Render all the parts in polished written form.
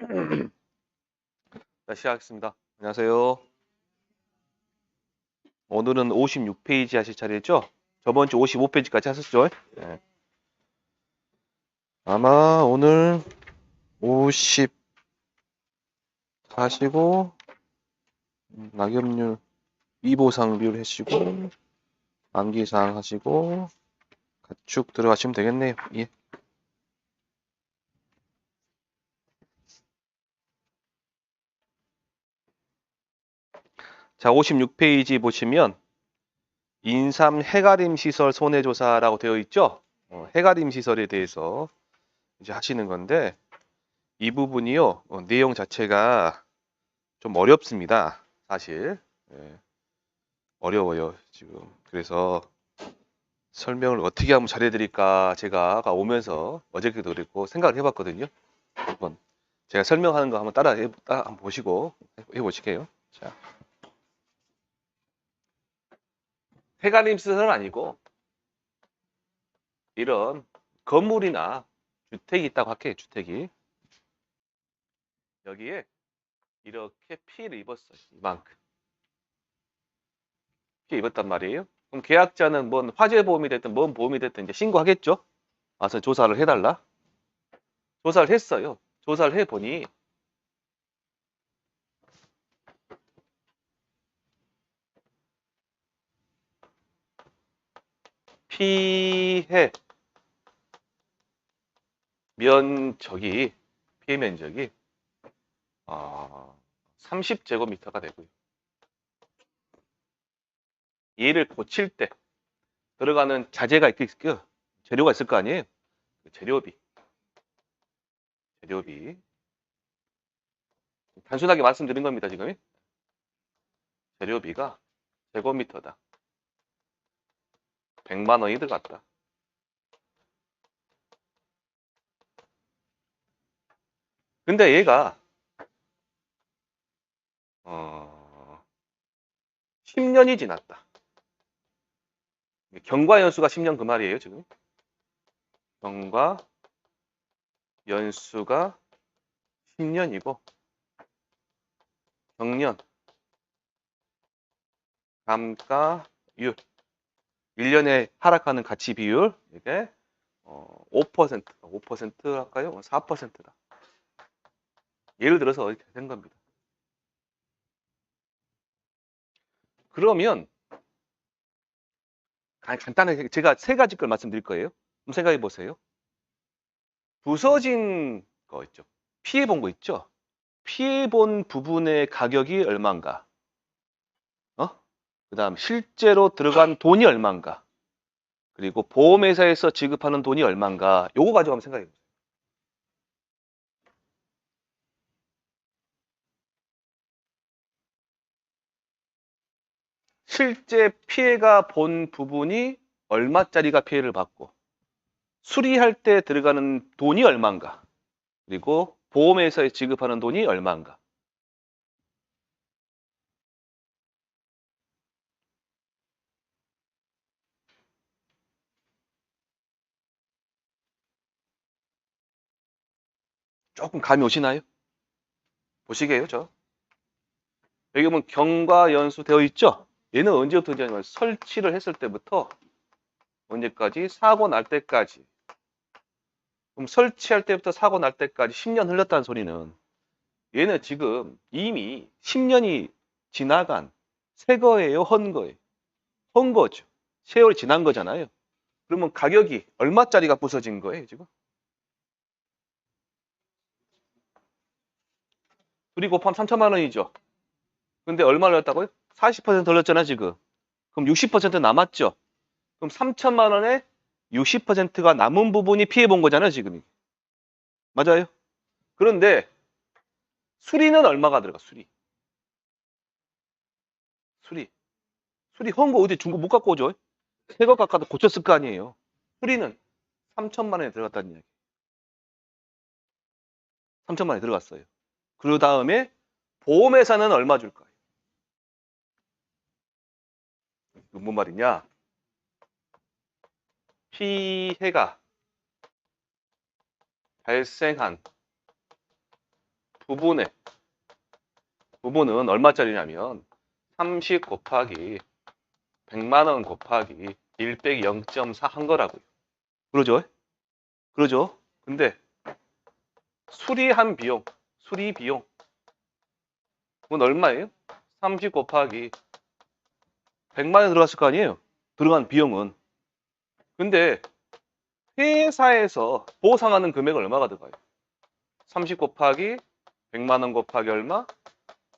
자, 시작하겠습니다. 안녕하세요. 오늘은 56페이지 하실 차례죠? 저번 주 55페이지까지 하셨죠? 네. 아마 오늘 50 하시고 낙엽률 이보상 비율 하시고 암기사항 하시고 가축 들어가시면 되겠네요. 예. 자, 56페이지 보시면 인삼 해가림 시설 손해조사라고 되어 있죠? 해가림 시설에 대해서 이제 하시는 건데 이 부분이요. 내용 자체가 좀 어렵습니다. 사실. 예, 어려워요, 지금. 그래서 설명을 어떻게 하면 잘해드릴까 제가 아까 오면서 어저께도 그랬고 생각을 해봤거든요. 한번 제가 설명하는 거 한번 따라 한번 보시고 해보실게요. 자, 해가림 시설은 아니고 이런 건물이나 주택이 있다고 할게요. 주택이 여기에 이렇게 피해를 입었어요. 이만큼 피해 입었단 말이에요. 그럼 계약자는 뭔 화재 보험이 됐든 뭔 보험이 됐든 이제 신고하겠죠. 와서 조사를 해달라. 조사를 했어요. 조사를 해보니 피해 면적이 피해 면적이 30제곱미터가 되고요. 얘를 고칠 때 들어가는 자재가 있고 재료가 있을 거 아니에요. 그 재료비 단순하게 말씀드린 겁니다. 지금 재료비가 제곱미터다 100만 원이 들어갔다. 근데 얘가 10년이 지났다. 경과 연수가 10년 그 말이에요. 지금 경과 연수가 10년이고 경년 감가율 1년에 하락하는 가치 비율 이게 5% 할까요? 4%다. 예를 들어서 이렇게 된 겁니다. 그러면 간단하게 제가 세 가지 걸 말씀드릴 거예요. 한번 생각해 보세요. 부서진 거 있죠. 피해 본 거 있죠. 피해 본 부분의 가격이 얼마인가? 그다음 실제로 들어간 돈이 얼마인가? 그리고 보험회사에서 지급하는 돈이 얼마인가? 요거 가지고 한번 생각해 보세요. 실제 피해가 본 부분이 얼마짜리가 피해를 받고 수리할 때 들어가는 돈이 얼마인가? 그리고 보험회사에 지급하는 돈이 얼마인가? 조금 감이 오시나요? 보시게요, 저. 여기 보면 경과 연수 되어 있죠? 얘는 언제부터 되냐면 설치를 했을 때부터 언제까지? 사고 날 때까지. 그럼 설치할 때부터 사고 날 때까지 10년 흘렀다는 소리는 얘는 지금 이미 10년이 지나간 새 거예요, 헌 거예요? 헌 거죠. 세월이 지난 거잖아요. 그러면 가격이 얼마짜리가 부서진 거예요, 지금? 둘이 곱하면 3천만 원이죠. 근데 얼마를 넣었다고요? 40% 올렸잖아, 지금. 그럼 60% 남았죠? 그럼 3천만 원에 60%가 남은 부분이 피해 본 거잖아요, 지금. 맞아요? 그런데 수리는 얼마가 들어가, 수리? 수리. 수리 헌 거 어디 중고 못 갖고 오죠? 새 거 갖고 고쳤을 거 아니에요. 수리는 3천만 원에 들어갔다는 이야기. 3천만 원에 들어갔어요. 그 다음에 보험회사는 얼마 줄까요? 뭔 말이냐? 피해가 발생한 부분은 얼마짜리냐면 30 곱하기 100만 원 곱하기 1 빼기 0.4 한 거라고요. 그러죠? 그러죠? 근데 수리한 비용, 수리 비용 그건 얼마예요? 30 곱하기 100만 원 들어갔을 거 아니에요? 들어간 비용은. 근데 회사에서 보상하는 금액은 얼마가 들어가요? 30 곱하기 100만 원 곱하기 얼마?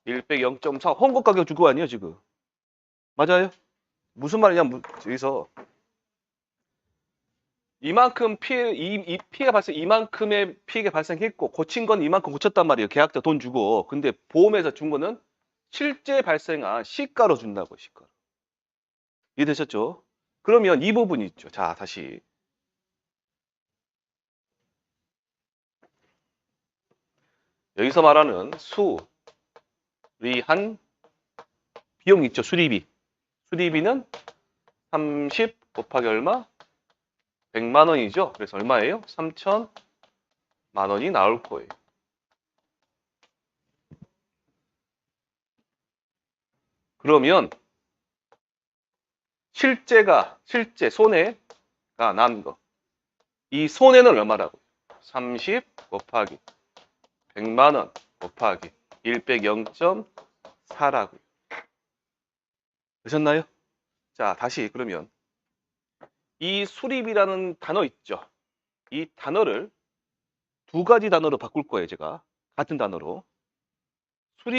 1 빼기 0.4 홍보 가격 줄 거 아니에요 지금. 맞아요? 무슨 말이냐 여기서 이만큼 이 피해가 이만큼의 피해가 발생했고 고친 건 이만큼 고쳤단 말이에요. 계약자 돈 주고. 근데 보험에서 준 거는 실제 발생한 시가로 준다고 시가. 이해되셨죠? 그러면 이 부분이 있죠. 자 다시 여기서 말하는 수리한 비용 있죠. 수리비. 수리비는 30 곱하기 얼마? 100만 원이죠. 그래서 얼마예요? 3천만 원이 나올 거예요. 그러면 실제 손해가 난 거. 이 손해는 얼마라고? 30 곱하기 100만 원 곱하기 1 빼기 0.4라고요. 되셨나요? 자, 다시 그러면 이 수리비라는 단어 있죠. 이 단어를 두 가지 단어로 바꿀 거예요, 제가. 같은 단어로.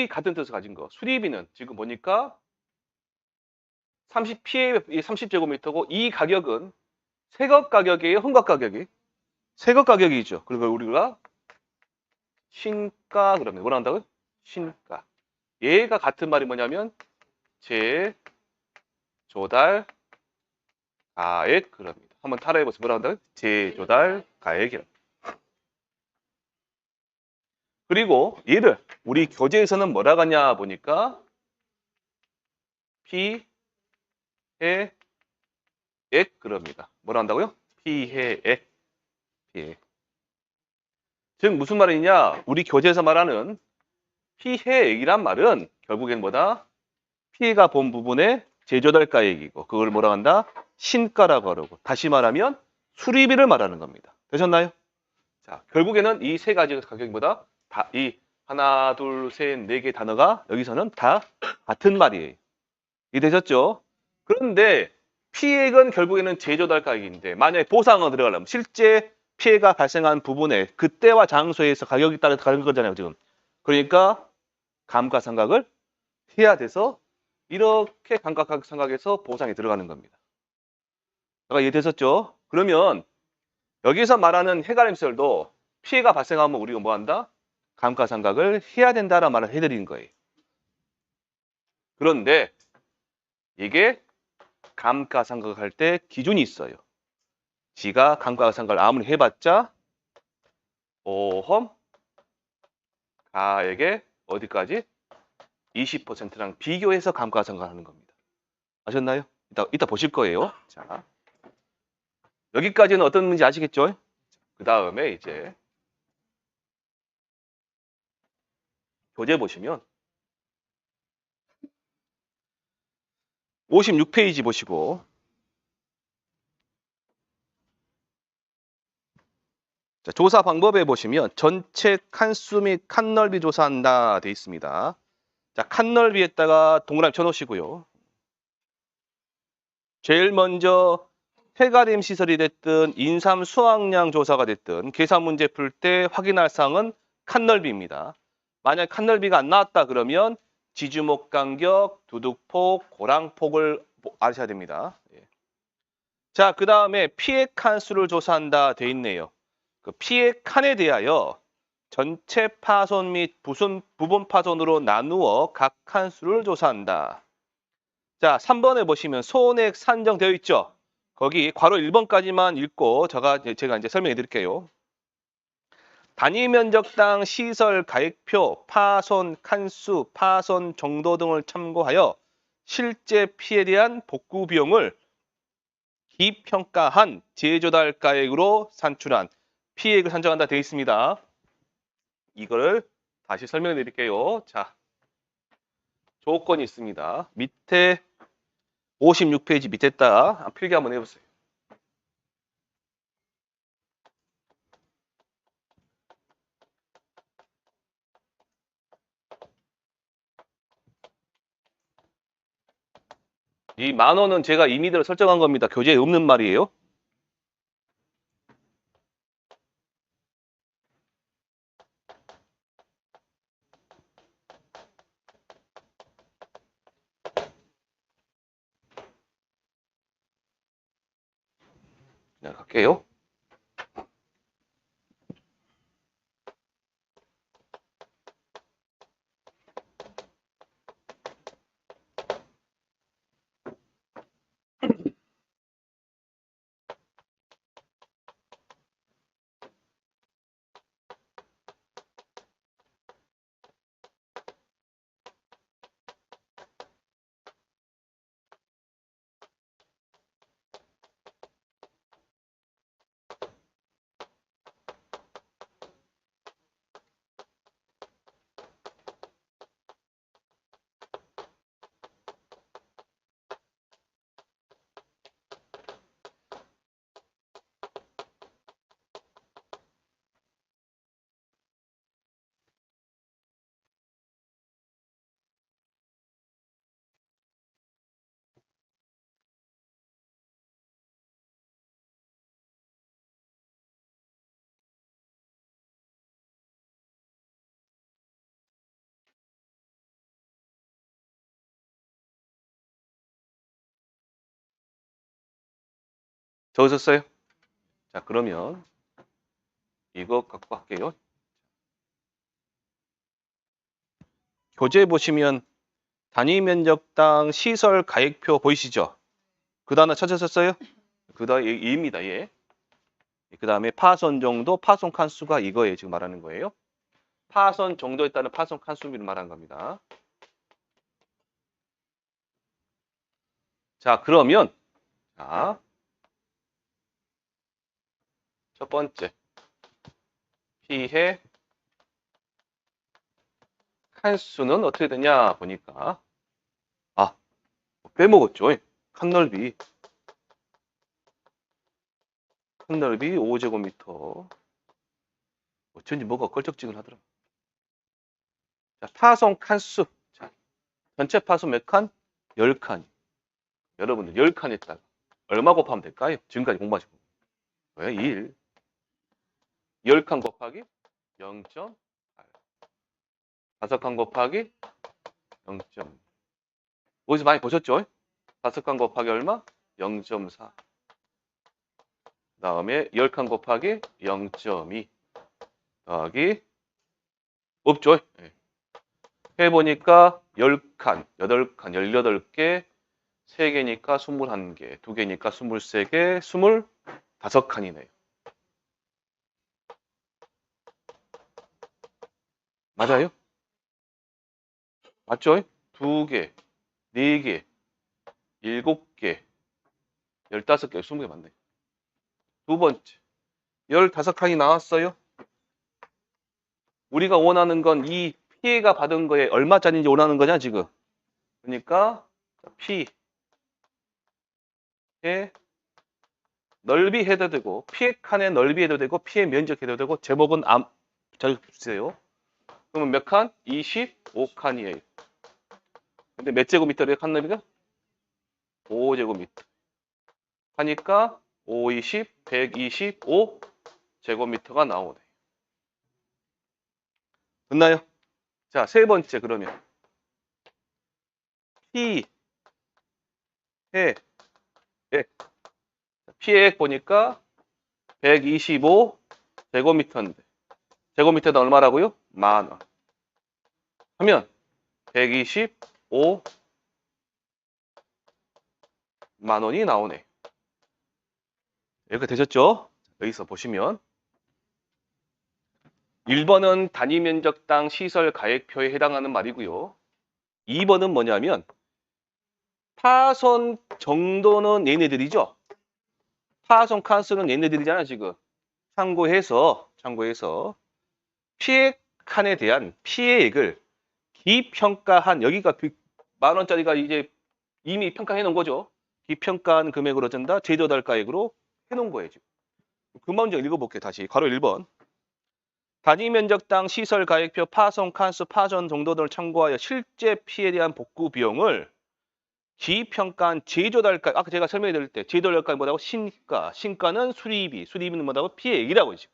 같은 뜻을 가진 거. 수리비는 지금 보니까 30제곱미터고 이 가격은 새것 가격이에요, 흠값 가격이? 새것 가격이죠. 그리고 우리가 신가 그러면 뭐라 한다고요? 신가. 얘가 같은 말이 뭐냐면 재조달 가액 그럽니다. 한번 따라해 보세요. 뭐라 한다고요? 재조달 가액이랍니다. 그리고 얘를 우리 교재에서는 뭐라 하냐 보니까 피해액 그럽니다. 뭐라 한다고요? 피해액. 피해. 즉 무슨 말이냐? 우리 교재에서 말하는 피해액이란 말은 결국엔 뭐다? 피해가 본 부분의 재조달가액이고 그걸 뭐라 한다? 신가라고 하고 다시 말하면 수리비를 말하는 겁니다. 되셨나요? 자, 결국에는 이 세 가지 가격이 뭐다? 다 이 하나, 둘, 셋, 네 개 단어가 여기서는 다 같은 말이에요. 이해되셨죠? 그런데 피해액은 결국에는 재조달가액인데 만약에 보상을 들어가려면 실제 피해가 발생한 부분에 그때와 장소에서 가격이 따라 다른 거잖아요, 지금. 그러니까 감가상각을 해야 돼서 이렇게 감가상각에서 보상이 들어가는 겁니다. 내가 이해되셨죠? 그러면 여기서 말하는 해가림시설도 피해가 발생하면 우리가 뭐 한다? 감가상각을 해야 된다라는 말을 해드린 거예요. 그런데 이게 감가상각할 때 기준이 있어요. 지가 감가상각을 아무리 해봤자 보험 가액의 어디까지? 20%랑 비교해서 감가상각하는 겁니다. 아셨나요? 이따 보실 거예요. 자, 여기까지는 어떤 문제 아시겠죠? 그 다음에 이제 교재 보시면 56페이지 보시고 자, 조사 방법에 보시면 전체 칸수 및 칸넓이 조사한다 돼 있습니다. 자, 칸넓이에다가 동그라미 쳐놓으시고요. 제일 먼저 해가림 시설이 됐든 인삼 수확량 조사가 됐든 계산 문제 풀 때 확인할 사항은 칸넓이입니다. 만약 칸넓이가 안 나왔다 그러면 지주목 간격, 두둑폭, 고랑폭을 아셔야 됩니다. 자, 그 다음에 피해 칸수를 조사한다 돼 있네요. 그 피해 칸에 대하여 전체 파손 및 부분 파손으로 나누어 각 칸수를 조사한다. 자, 3번에 보시면 손액 산정되어 있죠. 거기 괄호 1번까지만 읽고 제가 이제 설명해 드릴게요. 단위 면적당 시설 가액표, 파손 칸수, 파손 정도 등을 참고하여 실제 피해에 대한 복구 비용을 기평가한 재조달가액으로 산출한 피해액을 산정한다 되어 있습니다. 이거를 다시 설명해 드릴게요. 자, 조건이 있습니다. 밑에 56페이지 밑에다 필기 한번 해보세요. 이 10,000원은 제가 임의대로 설정한 겁니다. 교재에 없는 말이에요. 그냥 갈게요. 적으셨어요? 자, 그러면 이거 갖고 갈게요. 교재에 보시면 단위 면적당 시설 가액표 보이시죠? 그 단어 찾으셨어요? 그 다음에 얘입니다. 얘. 그 다음에 파손 정도, 파손 칸수가 이거예요. 지금 말하는 거예요. 파손 정도에 따른 파손 칸수를 말하는 겁니다. 자, 그러면 자, 첫 번째 피해 칸수는 어떻게 되냐 보니까 빼먹었죠. 칸넓이 5제곱미터. 어쩐지 뭐가 걸쩍지근하더라. 자, 파손 칸수. 자, 전체 파손 몇 칸? 10칸. 여러분들 10칸 했다가 얼마 곱하면 될까요? 지금까지 공부하시고. 왜 1? 10칸 곱하기 0.8. 5칸 곱하기 0.2. 어디서 많이 보셨죠? 5칸 곱하기 얼마? 0.4. 그 다음에 10칸 곱하기 0.2 더하기 없죠? 네. 해보니까 10칸, 8칸, 18개, 3개니까 21개, 2개니까 23개, 25칸이네요. 맞아요? 맞죠? 2개, 4개, 7개, 15개, 20개 맞네. 두 번째, 15칸이 나왔어요. 우리가 원하는 건 이 피해가 받은 거에 얼마짜리인지 원하는 거냐, 지금. 그러니까 피해 넓이 해도 되고, 피해 칸의 넓이 해도 되고, 피해 면적 해도 되고, 제목은 잘 주세요. 그러면 몇 칸? 25칸이에요. 근데 몇 제곱미터래요, 칸 넓이가? 5제곱미터. 하니까 5, 20, 125 제곱미터가 나오네. 됐나요? 자, 세 번째 그러면 피해 피해액 보니까 125 제곱미터인데 제곱미터당 얼마라고요? 10,000원. 하면 125만 원이 나오네. 이렇게 되셨죠? 여기서 보시면 1번은 단위 면적당 시설 가액표에 해당하는 말이고요. 2번은 뭐냐면 파손 정도는 얘네들이죠. 파손 칸수는 얘네들이잖아 지금. 참고해서 피해 칸에 대한 피해액을 기평가한 여기가 그 10,000원짜리가 이제 이미 평가해 놓은 거죠. 기평가한 금액으로 준다. 제조달가액으로 해놓은 거예요. 지금. 그 문제 읽어볼게요. 다시 괄호 1번. 단위 면적당 시설 가액표 파손 칸수 파손 정도 등을 참고하여 실제 피해에 대한 복구 비용을 기평가한 제조달가 아까 제가 설명해 드릴 때 제조달가는 뭐라고? 신가. 신가는 수리비. 수리비는 뭐라고? 피해액이라고 했죠.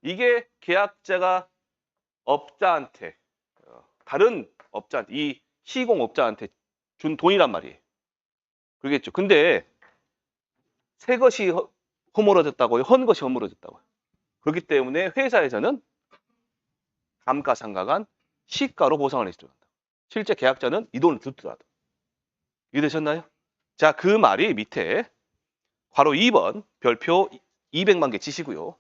이게 계약자가 업자한테 다른 업자한테 이 시공업자한테 준 돈이란 말이에요. 그러겠죠. 근데 새 것이 허물어졌다고요? 헌 것이 허물어졌다고요? 그렇기 때문에 회사에서는 감가상각한 시가로 보상을 해줘야 한다. 실제 계약자는 이 돈을 듣더라도. 이해되셨나요? 자, 그 말이 밑에 괄호 2번 별표 200만 개 치시고요.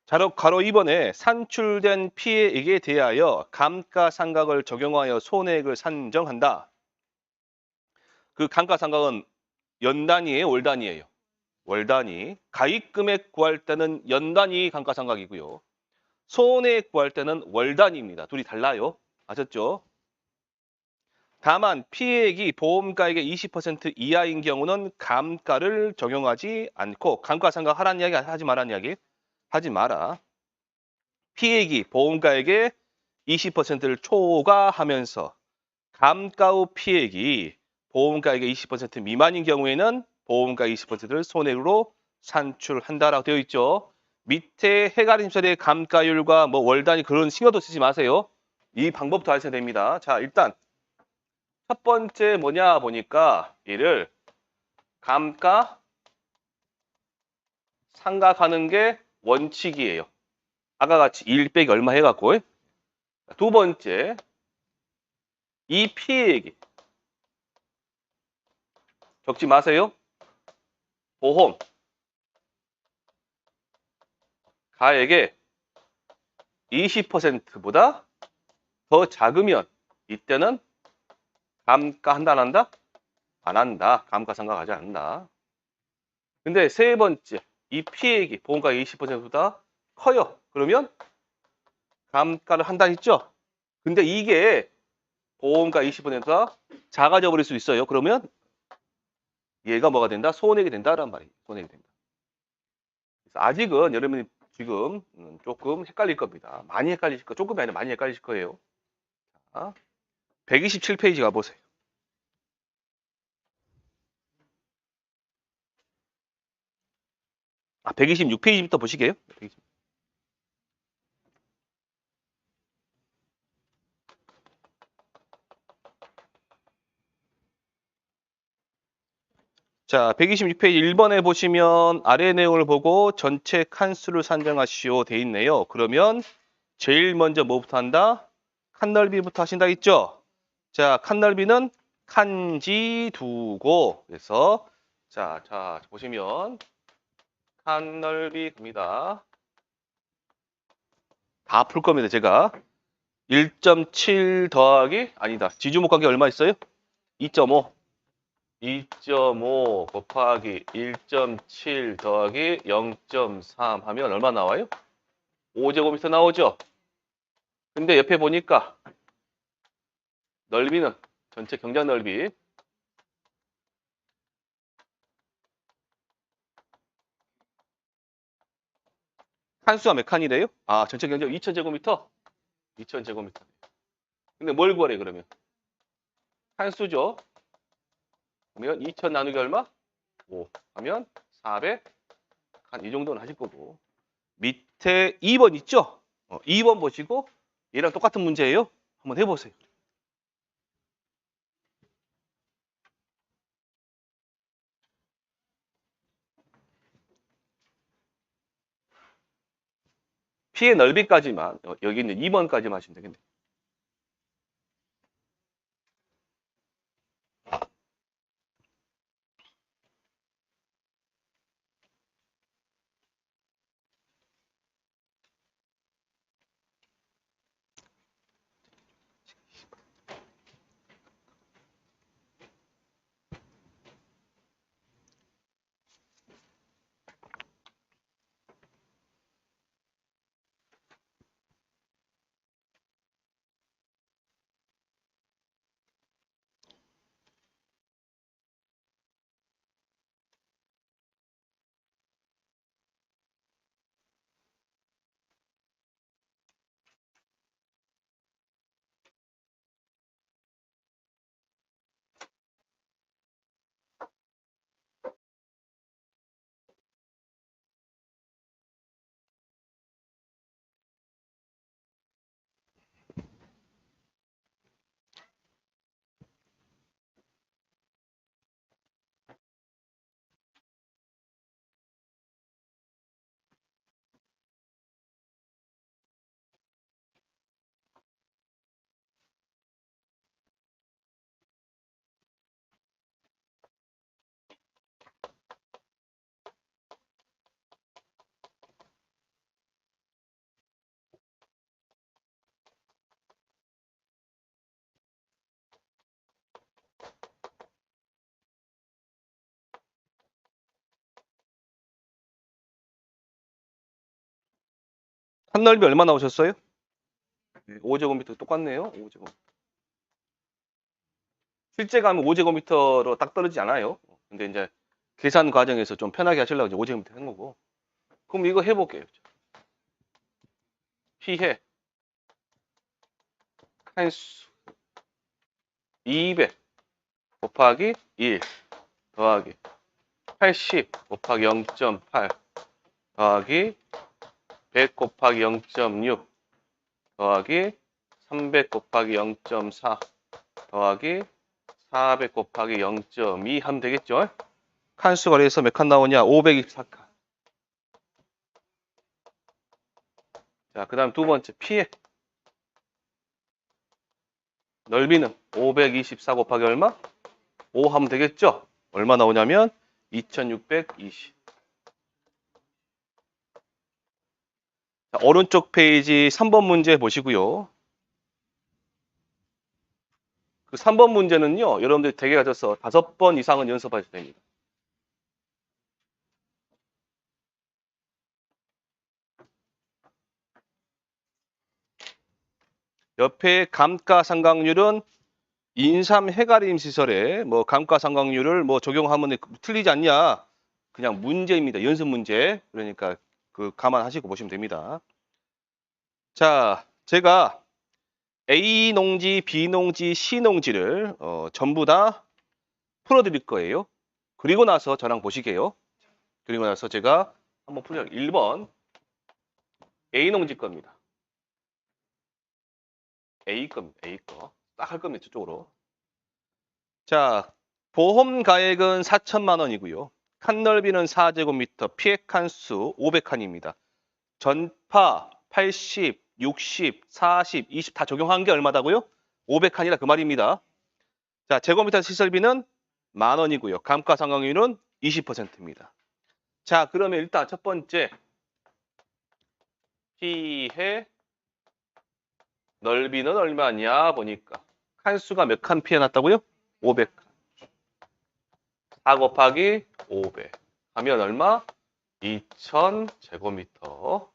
괄호 2번에 산출된 피해액에 대하여 감가상각을 적용하여 손해액을 산정한다. 그 감가상각은 연 단위예요, 월 단위예요? 월 단위. 가입금액 구할 때는 연 단위 감가상각이고요. 손해액 구할 때는 월 단위입니다. 둘이 달라요. 아셨죠? 다만 피해액이 보험가액의 20% 이하인 경우는 감가를 적용하지 않고 감가상각 하라는 이야기 하지 말라는 이야기 하지 마라. 피해액이 보험가액의 20%를 초과하면서 감가 후 피해액이 보험가액의 20% 미만인 경우에는 보험가 20%를 손해로 산출한다라고 되어 있죠. 밑에 해가림설의 감가율과 뭐 월단위 그런 신경도 쓰지 마세요. 이 방법도 하셔야 됩니다. 자, 일단 첫 번째 뭐냐 보니까 얘를 감가 상각하는 게 원칙이에요. 아까 같이 1 빼기 얼마 해갖고. 두 번째, 이 피해액이 적지 마세요. 보험 가액의 20%보다 더 작으면 이때는 감가한다 안 한다? 안 한다. 감가상각하지 않는다. 근데 세 번째, 이 피해액이 보험가 20%보다 커요. 그러면 감가를 한다 했죠? 근데 이게 보험가 20%가 작아져 버릴 수 있어요. 그러면 얘가 뭐가 된다? 손해액이 된다란 말이에요. 손해액이 된다. 그래서 아직은 여러분이 지금 조금 헷갈릴 겁니다. 많이 헷갈리실 거, 조금이 아니라 많이 헷갈리실 거예요. 자, 127페이지 가보세요. 아, 126페이지부터 보시게요. 120. 자, 126페이지 1번에 보시면 아래 내용을 보고 전체 칸수를 산정하시오 돼 있네요. 그러면 제일 먼저 뭐부터 한다? 칸 넓이부터 하신다 있죠? 자, 칸 넓이는 칸지 두고 그래서 자 보시면 칸 넓이 겁니다. 다 풀 겁니다. 제가 1.7 더하기 아니다. 지주목각이 얼마 있어요? 2.5. 2.5 곱하기 1.7 더하기 0.3 하면 얼마 나와요? 5제곱미터 나오죠? 근데 옆에 보니까 넓이는 전체 경작 넓이 한수가 몇 칸이래요? 아, 전체 경작 2000제곱미터? 2000제곱미터. 근데 뭘 구하래 그러면? 한수죠? 그러면 2000 나누기 얼마? 5 하면 400. 한 이 정도는 하실 거고. 밑에 2번 있죠? 2번 보시고 얘랑 똑같은 문제예요. 한번 해보세요. 피해 넓이까지만 여기 있는 2번까지만 하시면 되겠네요. 한 넓이 얼마 나오셨어요? 5제곱미터 똑같네요. 5제곱. 실제 가면 5제곱미터로 딱 떨어지지 않아요. 근데 이제 계산 과정에서 좀 편하게 하시려고 이제 5제곱미터 한 거고. 그럼 이거 해볼게요. 피해 칸수 200 곱하기 1 더하기 80 곱하기 0.8 더하기 100 곱하기 0.6 더하기 300 곱하기 0.4 더하기 400 곱하기 0.2 하면 되겠죠? 칸수가 그래서 몇 칸 나오냐? 524칸. 자, 그 다음 두 번째 피해. 넓이는 524 곱하기 얼마? 5 하면 되겠죠? 얼마 나오냐면 2620. 자, 오른쪽 페이지 3번 문제 보시고요. 그 3번 문제는요, 여러분들 댁에 가셔서 5번 이상은 연습하셔야 됩니다. 옆에 감가상각률은 인삼 해가림 시설에 뭐 감가상각률을 뭐 적용하면 틀리지 않냐? 그냥 문제입니다. 연습 문제. 그러니까 그 감안하시고 보시면 됩니다. 자, 제가 A 농지, B 농지, C 농지를 전부 다 풀어드릴 거예요. 그리고 나서 저랑 보시게요. 그리고 나서 제가 한번 풀어요. 1번 A 농지 겁니다. A 겁니다. A 거. 딱 할 겁니다. 저쪽으로. 자, 보험 가액은 4천만 원이고요. 칸 넓이는 4제곱미터, 피해 칸수 500칸입니다. 전파 80, 60, 40, 20 다 적용한 게 얼마다고요? 500칸이라 그 말입니다. 자, 제곱미터 시설비는 10,000원이고요. 감가상각률은 20%입니다. 자, 그러면 일단 첫 번째 피해 넓이는 얼마냐 보니까 칸수가 몇 칸 피해놨다고요? 500칸. 4 곱하기 500 하면 얼마? 2000제곱미터.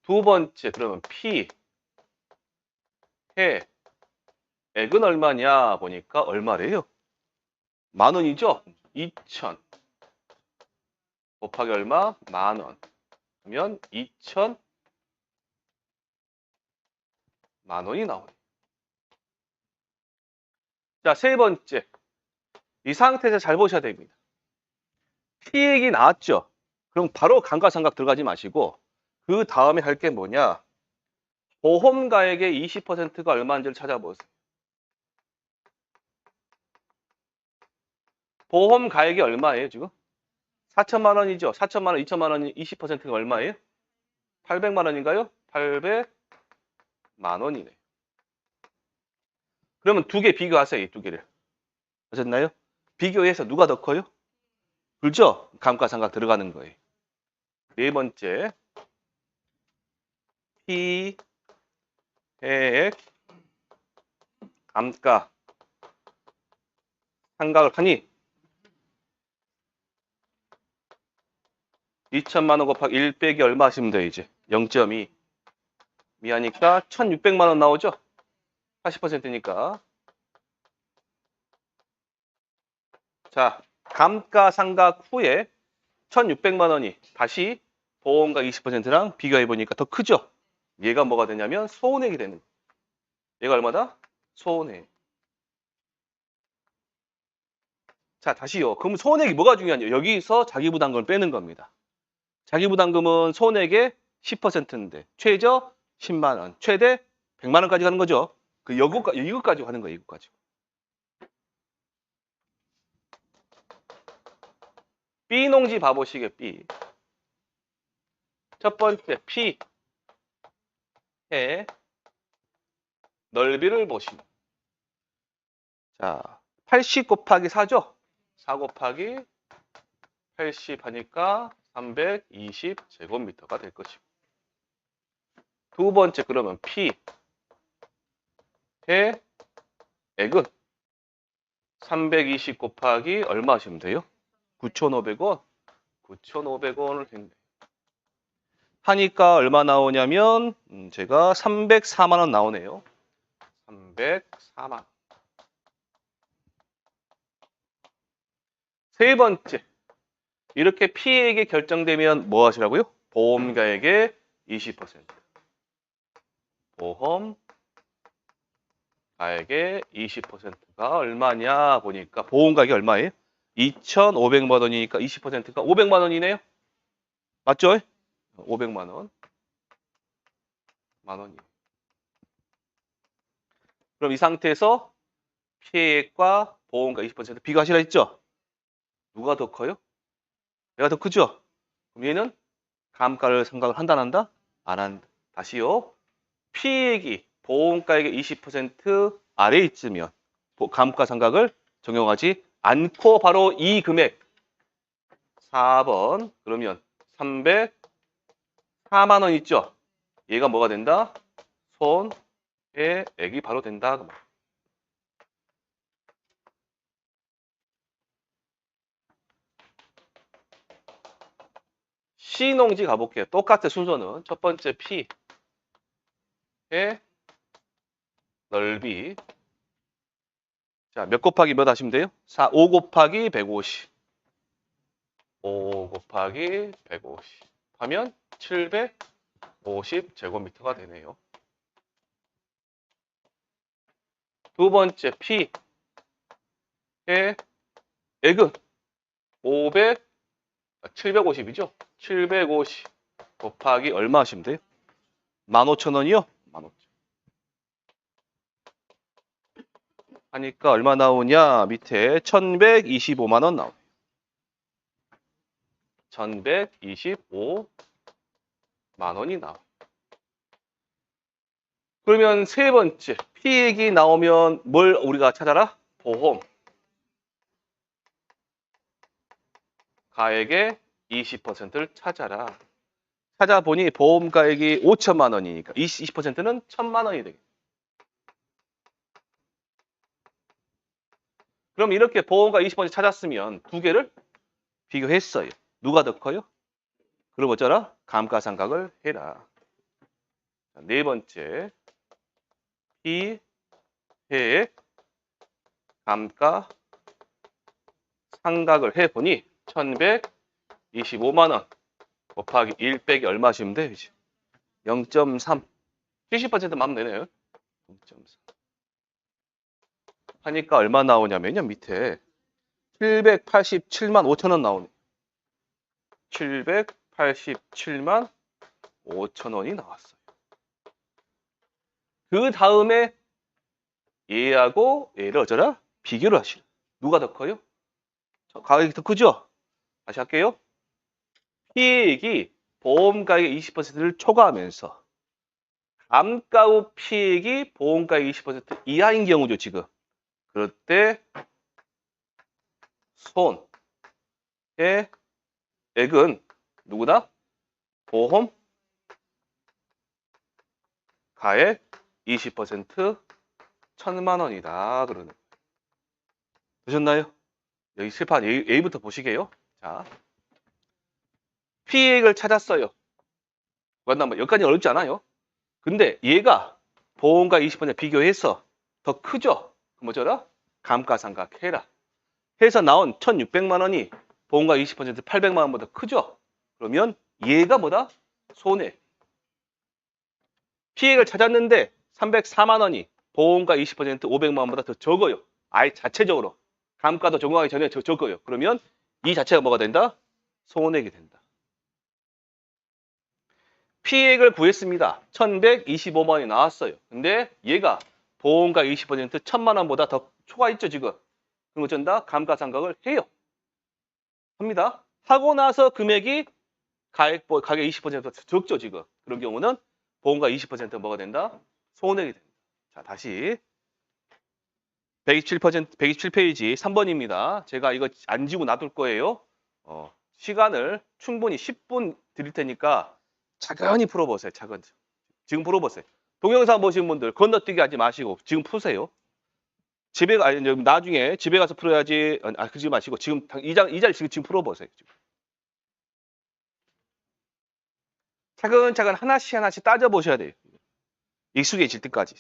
두 번째 그러면 피해액은 얼마냐 보니까 얼마래요? 10,000원이죠? 2000 곱하기 얼마? 10,000원 하면 20,000만원이 나오네. 자, 세 번째. 이 상태에서 잘 보셔야 됩니다. 피해액이 나왔죠? 그럼 바로 감가상각 들어가지 마시고 그 다음에 할 게 뭐냐? 보험가액의 20%가 얼마인지를 찾아보세요. 보험가액이 얼마예요, 지금? 4천만 원이죠. 4천만 원, 2천만 원이 20%가 얼마예요? 800만 원인가요? 800만 원이네. 그러면 두 개 비교하세요, 이 두 개를. 아셨나요? 비교해서 누가 더 커요? 그렇죠? 감가상각 들어가는 거예요. 네 번째. 피해액 감가 상각을 하니 2천만 원 곱하기 1 빼기 얼마 하시면 돼요, 이제. 0.2. 미하니까 1,600만 원 나오죠? 80%니까. 자, 감가상각 후에 1,600만 원이 다시 보험가 20%랑 비교해 보니까 더 크죠? 얘가 뭐가 되냐면 소은액이 되는 거예요. 얘가 얼마다? 소은액. 자, 다시요. 그럼 소은액이 뭐가 중요하냐? 여기서 자기부담금을 빼는 겁니다. 자기부담금은 소은액의 10%인데 최저 10만 원, 최대 100만 원까지 가는 거죠. 이것까지 하는 거예요. 이것까지. B 농지 봐보시게 B. 첫 번째 P 해 넓이를 보시면 자 80 곱하기 4죠. 4 곱하기 80 하니까 320제곱미터가 될 것이고 두 번째 그러면 P 해 액은 320 곱하기 얼마 하시면 돼요? 9,500원. 9,500원을 했네. 하니까 얼마 나오냐면 제가 304만 원 나오네요. 304만. 세 번째. 이렇게 피해액이 결정되면 뭐 하시라고요? 보험가액의 20%. 보험가액의 20%가 얼마냐 보니까 보험가액이 얼마예요? 2,500만 원이니까 20%가 500만 원이네요. 맞죠? 500만 원. 만 원이. 그럼 이 상태에서 피해액과 보험가 20% 비교하시라 했죠? 누가 더 커요? 얘가 더 크죠? 그럼 얘는 감가를 생각을 한다 안 한다? 안 한다. 다시요. 피해액이 보험가액의 20% 아래에 있으면 감가상각을 적용하지 않고 바로 이 금액 4번 그러면 304만 원 있죠? 얘가 뭐가 된다? 손해액이 바로 된다. C농지 가볼게요. 똑같은 순서는 첫 번째 P의 넓이. 자, 몇 곱하기 몇 하시면 돼요? 5 곱하기 150. 5 곱하기 150 하면 750 제곱미터가 되네요. 두 번째 P의 액은 750이죠? 750 곱하기 얼마 하시면 돼요? 15,000원이요? 15,000원. 하니까 얼마 나오냐? 밑에 1,125만 원 나오네요. 1,125만 원이 나와요. 그러면 세 번째, 피해액이 나오면 뭘 우리가 찾아라? 보험. 가액의 20%를 찾아라. 찾아보니 보험가액이 5천만 원이니까 20%는 1,000만 원이 되겠다. 그럼 이렇게 보험가 20% 찾았으면 두 개를 비교했어요. 누가 더 커요? 그럼 어쩌라? 감가상각을 해라. 네 번째, 피해액 감가상각을 해보니 1,125만 원 곱하기 1 빼기 얼마 하시면 돼요? 0.3. 70% 맞으면 되네요. 0.3. 하니까 얼마 나오냐면요. 밑에 787만 5천 원 나오네. 787만 5천 원이 나왔어요. 그 다음에 얘하고 얘를 어쩌라? 비교를 하시라. 누가 더 커요? 가격이 더 크죠? 다시 할게요. 피해액이 보험가액의 20%를 초과하면서 감가 후 피해액이 보험가액 20% 이하인 경우죠, 지금. 그럴 때 손해액은 누구다? 보험 가액 20% 1,000만 원이다. 그러네. 되셨나요? 여기 실판 A부터 보시게요. 자, 피해액을 찾았어요. 여기까지 어렵지 않아요. 근데 얘가 보험가 20% 비교해서 더 크죠? 그럼 어쩌라? 감가상각 해라. 해서 나온 1,600만 원이 보험가 20% 800만 원보다 크죠? 그러면 얘가 뭐다? 손해. 피해액을 찾았는데 304만 원이 보험가 20% 500만 원보다 더 적어요. 아예 자체적으로. 감가도 적용하기 전에 적어요. 그러면 이 자체가 뭐가 된다? 손해액이 된다. 피해액을 구했습니다. 1,125만 원이 나왔어요. 근데 얘가 보험가 20% 1,000만 원보다 더 초과했죠, 지금. 그럼 어쩐다? 감가상각을 해요. 합니다. 하고 나서 금액이 가액 20% 적죠, 지금. 그런 경우는 보험가 20% 뭐가 된다? 손해액이 된다. 자, 다시 127페이지 3번입니다. 제가 이거 안 지고 놔둘 거예요. 시간을 충분히 10분 드릴 테니까 차근히 풀어보세요. 차근히. 지금 풀어보세요. 동영상 보신 분들 건너뛰기 하지 마시고 지금 푸세요. 나중에 집에 가서 풀어야지. 그러지 마시고 지금 이 자리 지금 풀어보세요. 차근차근 하나씩 하나씩 따져보셔야 돼요. 익숙해질 때까지.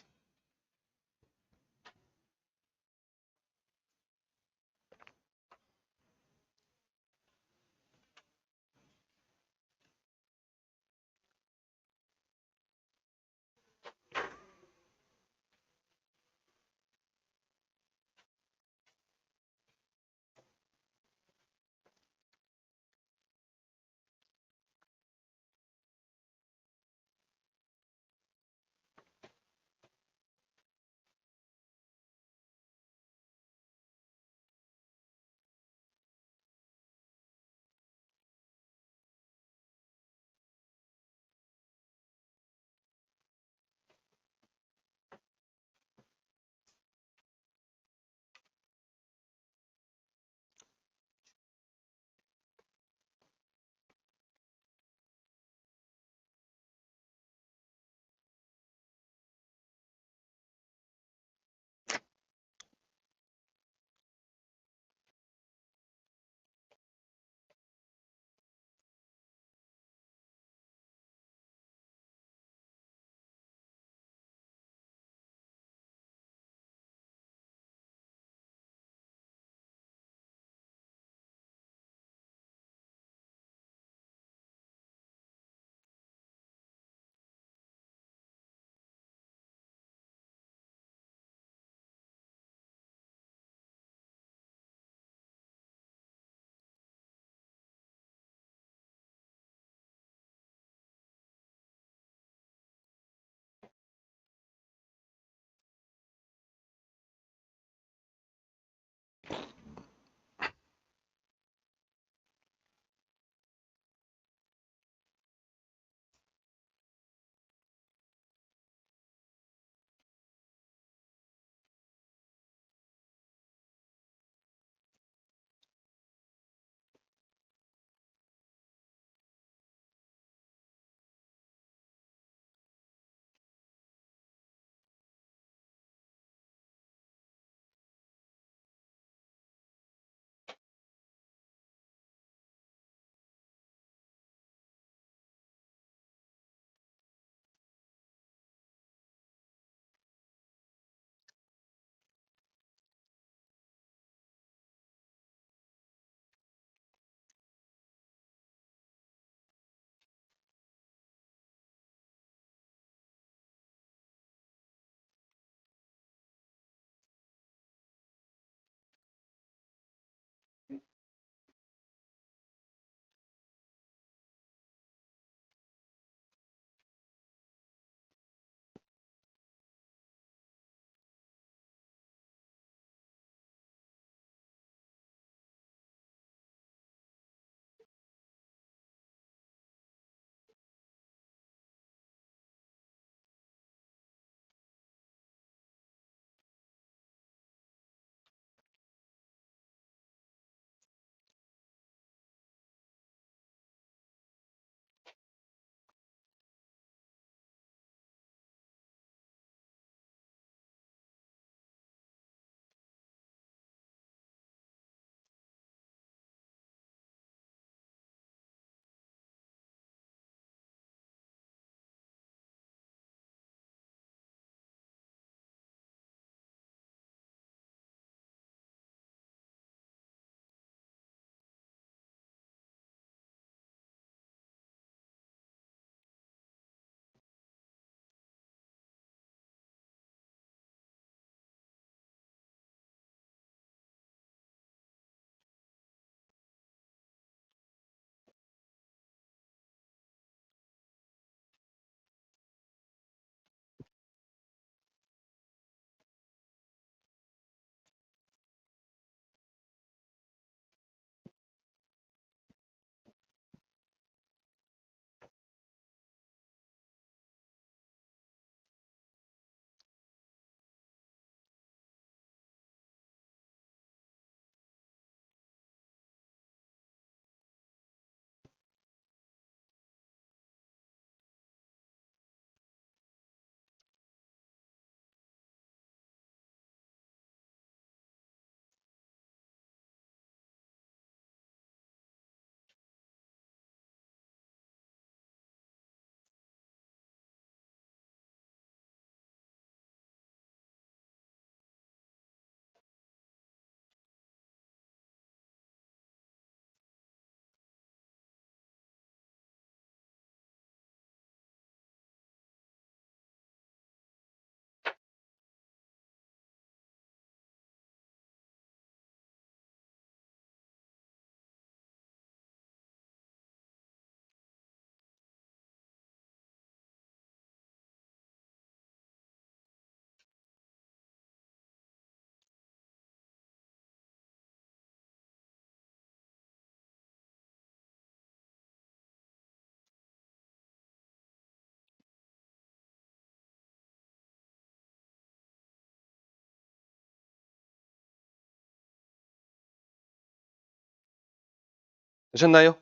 되셨나요?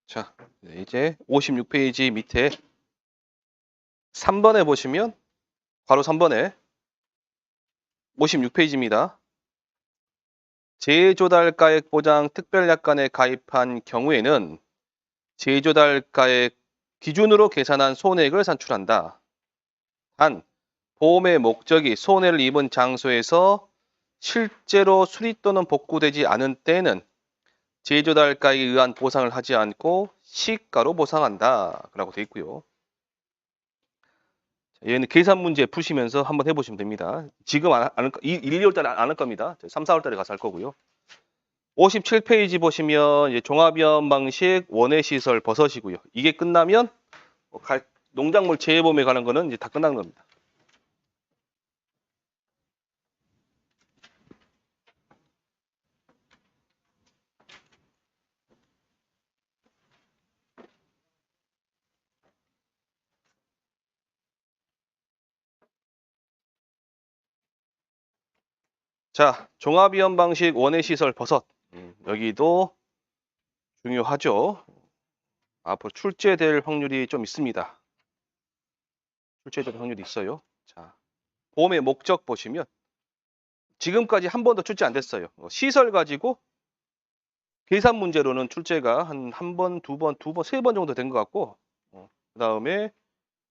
자, 이제 56페이지 밑에 3번에 보시면 바로 3번에 56페이지입니다. 제조달가액 보장 특별약관에 가입한 경우에는 제조달가액 기준으로 계산한 손해액을 산출한다. 단, 보험의 목적이 손해를 입은 장소에서 실제로 수리 또는 복구되지 않은 때에는 제조달가에 의한 보상을 하지 않고 시가로 보상한다. 라고 되어 있고요. 얘는 계산 문제 푸시면서 한번 해보시면 됩니다. 지금 안 할, 1, 2월 달에 안 할 겁니다. 3, 4월 달에 가서 할 거고요. 57페이지 보시면 이제 종합위험 방식 원해 시설 버섯이고요. 이게 끝나면 농작물 재해보험에 관한 거는 이제 다 끝난 겁니다. 자, 종합위험 방식 원해 시설 버섯. 여기도 중요하죠. 앞으로 출제될 확률이 좀 있습니다. 출제될 확률이 있어요. 자, 보험의 목적 보시면 지금까지 한 번도 출제 안 됐어요. 시설 가지고 계산 문제로는 출제가 한 번, 두 번, 세 번 정도 된 것 같고, 그 다음에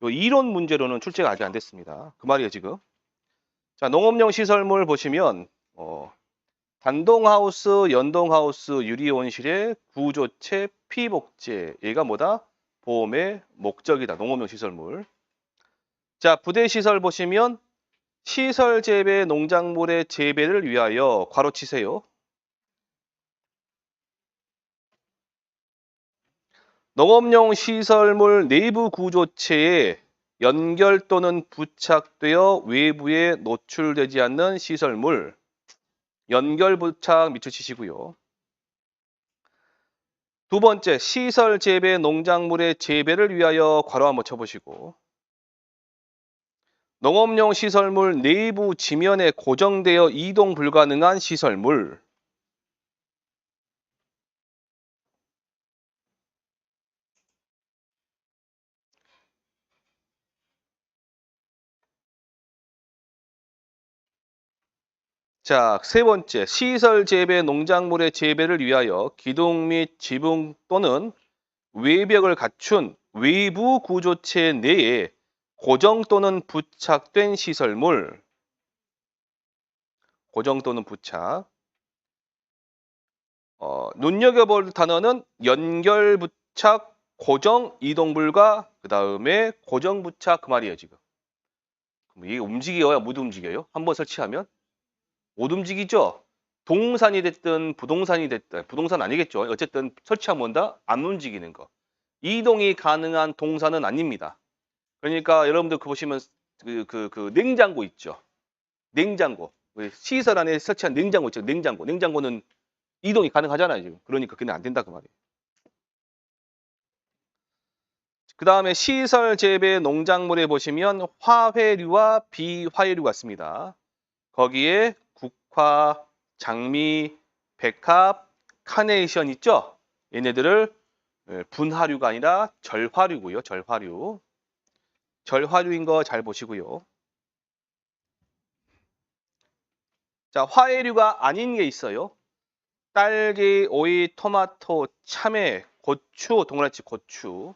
이론 문제로는 출제가 아직 안 됐습니다. 그 말이에요, 지금. 자, 농업용 시설물 보시면, 단동하우스, 연동하우스, 유리온실의 구조체, 피복제. 얘가 뭐다? 보험의 목적이다. 농업용 시설물. 자, 부대 시설 보시면, 시설 재배 농작물의 재배를 위하여 괄호 치세요. 농업용 시설물 내부 구조체에 연결 또는 부착되어 외부에 노출되지 않는 시설물. 연결 부착 밑줄 치시고요. 두 번째, 시설 재배 농작물의 재배를 위하여 괄호 한번 쳐보시고. 농업용 시설물 내부 지면에 고정되어 이동 불가능한 시설물. 자, 세 번째, 시설 재배 농작물의 재배를 위하여 기둥 및 지붕 또는 외벽을 갖춘 외부 구조체 내에 고정 또는 부착된 시설물. 고정 또는 부착. 눈여겨볼 단어는 연결 부착, 고정, 이동 불가, 그 다음에 고정 부착 그 말이에요, 지금. 그럼 이게 움직여야 못 움직여요? 한번 설치하면? 못 움직이죠? 동산이 됐든 부동산이 됐든, 부동산 아니겠죠? 어쨌든 설치하면 뭔다? 안 움직이는 거. 이동이 가능한 동산은 아닙니다. 그러니까 여러분들 그 보시면 그 냉장고 있죠? 냉장고. 시설 안에 설치한 냉장고 있죠? 냉장고. 냉장고는 이동이 가능하잖아요, 지금. 그러니까 그냥 안 된다 그 말이에요. 그 다음에 시설 재배 농작물에 보시면 화훼류와 비화훼류가 있습니다. 거기에 국화, 장미, 백합, 카네이션 있죠? 얘네들을 분화류가 아니라 절화류고요. 절화류. 절화류인 거 잘 보시고요. 자, 화훼류가 아닌 게 있어요. 딸기, 오이, 토마토, 참외, 고추, 동그랗지 고추.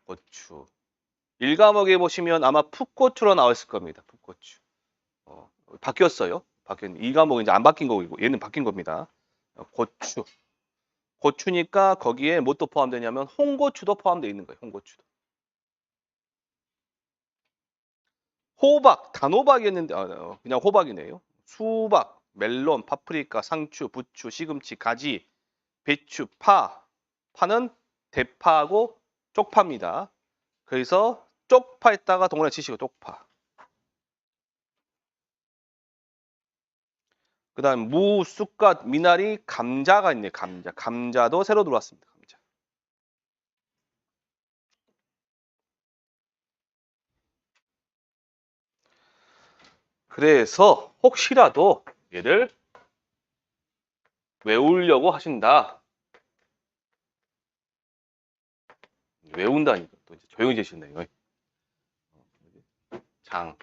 고추. 1과목에 보시면 아마 풋고추로 나왔을 겁니다. 풋고추. 바뀌었어요. 바뀐 2과목은 이제 안 바뀐 거고 얘는 바뀐 겁니다. 고추. 고추니까 거기에 뭣도 포함되냐면 홍고추도 포함되어 있는 거예요. 홍고추도. 호박, 단호박이었는데 그냥 호박이네요. 수박, 멜론, 파프리카, 상추, 부추, 시금치, 가지, 배추, 파. 파는 대파하고 쪽파입니다. 그래서 쪽파에다가 동그라미 치시고 쪽파. 그 다음 무, 쑥갓, 미나리, 감자가 있네요. 감자. 감자도 새로 들어왔습니다. 감자. 그래서 혹시라도 얘를 외우려고 하신다. 외운다니까 또 이제 조용히 계시네요. 장,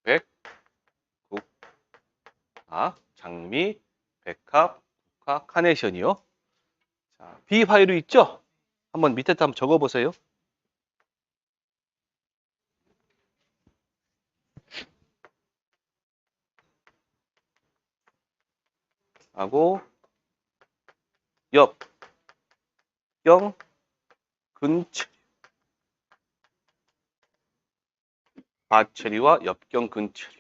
백, 국, 장미, 백합, 국화, 카네이션이요. 자, 비화이루 있죠? 한번 밑에 한번 적어보세요. 하고 옆, 경, 근처. 과체류와 엽경 근체류.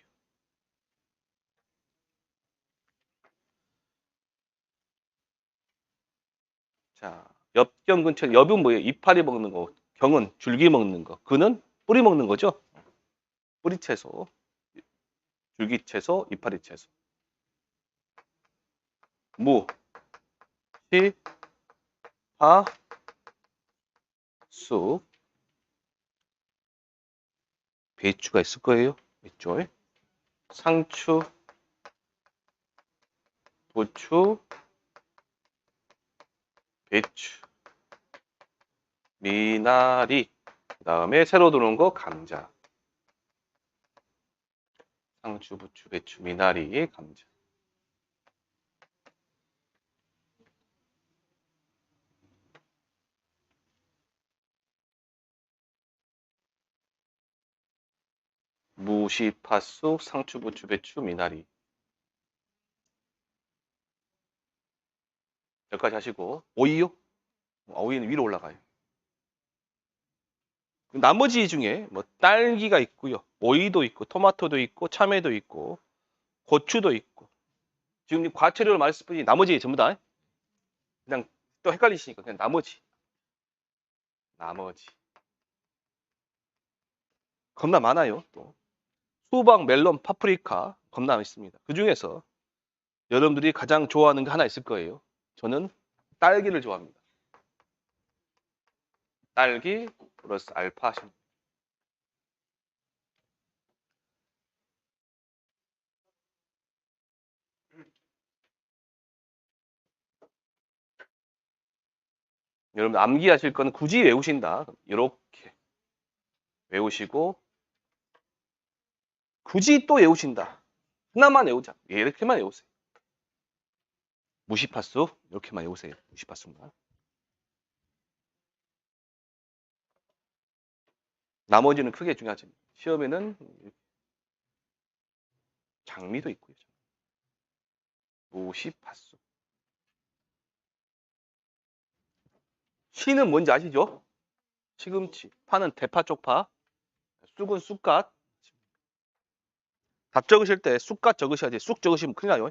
자, 엽경 근체류. 엽은 뭐예요? 이파리 먹는 거. 경은 줄기 먹는 거. 근은 뿌리 먹는 거죠. 뿌리 채소, 줄기 채소, 이파리 채소. 무, 시, 파, 쑥. 배추가 있을 거예요. 있죠? 상추, 부추, 배추, 미나리, 그 다음에 새로 들어온 거 감자. 상추, 부추, 배추, 미나리, 감자. 무, 시, 파, 쑥, 상추, 부추, 배추, 미나리. 여기까지 하시고 오이요? 오이는 위로 올라가요. 나머지 중에 뭐 딸기가 있고요. 오이도 있고 토마토도 있고 참외도 있고 고추도 있고 지금 과체류를 말씀드린 나머지 전부 다 그냥 또 헷갈리시니까 그냥 나머지 겁나 많아요. 또 수박, 멜론, 파프리카 겁나 있습니다. 그 중에서 여러분들이 가장 좋아하는 게 하나 있을 거예요. 저는 딸기를 좋아합니다. 딸기 플러스 알파 하시면 여러분 암기하실 거는 굳이 외우신다. 이렇게 외우시고 굳이 또 외우신다. 하나만 외우자. 이렇게만 외우세요. 무시파수 이렇게만 외우세요. 무시파수만. 나머지는 크게 중요하지. 시험에는 장미도 있고요. 무시파수. 시는 뭔지 아시죠? 시금치. 파는 대파 쪽파. 쑥은 쑥갓. 답 적으실 때 쑥갓 적으셔야지. 쑥 적으시면 큰일 나요.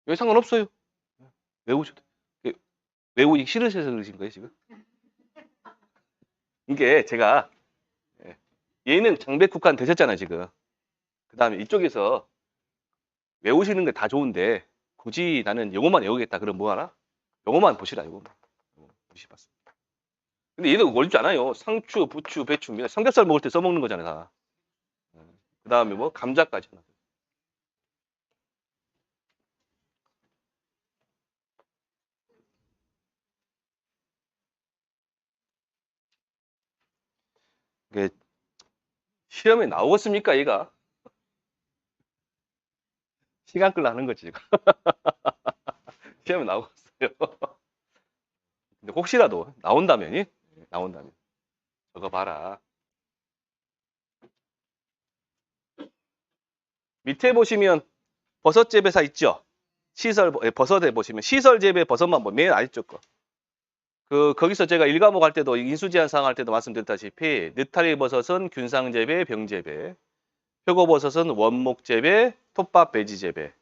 왜 상관없어요? 외우셔도. 외우기 싫으셔서 그러신 거예요, 지금? 이게 제가 얘는 장백국간 되셨잖아요, 지금. 그 다음에 이쪽에서 외우시는 게 다 좋은데 굳이 나는 영어만 외우겠다. 그럼 뭐 하나? 영어만 보시라, 영어만. 보시봤어. 근데 얘는 어렵지 않아요. 상추, 부추, 배추, 미나리. 삼겹살 먹을 때 써먹는 거잖아요, 다. 그 다음에 뭐 감자까지. 이게 시험에 나오겠습니까, 얘가? 시간 끌라 하는 거지, 지금. 시험에 나오겠어요. 근데 혹시라도 나온다면, 나온다면 적어봐라. 밑에 보시면 버섯 재배사 있죠? 시설, 버섯에 보시면 시설 재배 버섯만 보면 맨 아래쪽 거. 거기서 제가 1과목 할 때도 인수제한 사항 할 때도 말씀드렸다시피 느타리 버섯은 균상 재배, 병 재배, 표고버섯은 원목 재배, 톱밥 배지 재배,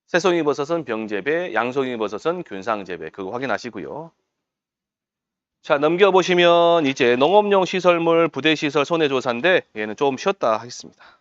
새송이 버섯은 병 재배, 양송이 버섯은 균상 재배. 그거 확인하시고요. 자, 넘겨보시면 이제 농업용 시설물 부대시설 손해조사인데 얘는 좀 쉬었다 하겠습니다.